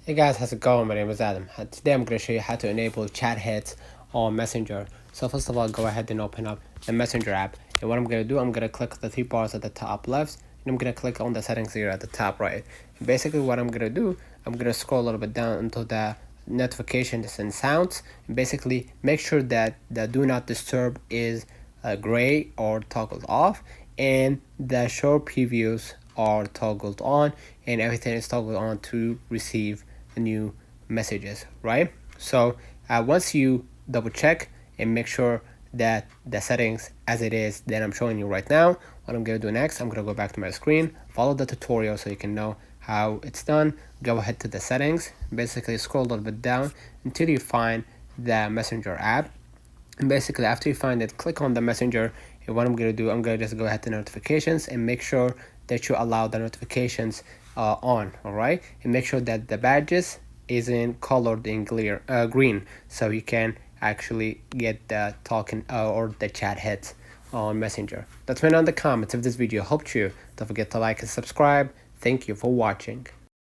Hey guys, how's it going? My name is Adam. Today I'm going to show you how to enable chat hits on Messenger. So first of all, go ahead and open up the Messenger app. And what I'm going to do, I'm going to click the three bars at the top left, and I'm going to click on the settings here at the top right. And basically what I'm going to do, I'm going to scroll a little bit down until the notifications and sounds. And basically make sure that the do not disturb is gray or toggled off, and the show previews are toggled on, and everything is toggled on to receive new messages, right? So once you double check and make sure that the settings as it is that I'm showing you right now, what I'm going to do next, I'm going to go back to my screen, follow the tutorial so you can know how it's done. Go ahead to the settings, basically scroll a little bit down until you find the Messenger app. And basically after you find it, click on the Messenger, and what I'm going to do, I'm going to just go ahead to notifications and make sure that you allow the notifications on, all right? And make sure that the badges isn't colored in green, so you can actually get the talking or the chat hits on Messenger. That's me on the comments of this video helped you. Don't forget to like and subscribe. Thank you for watching.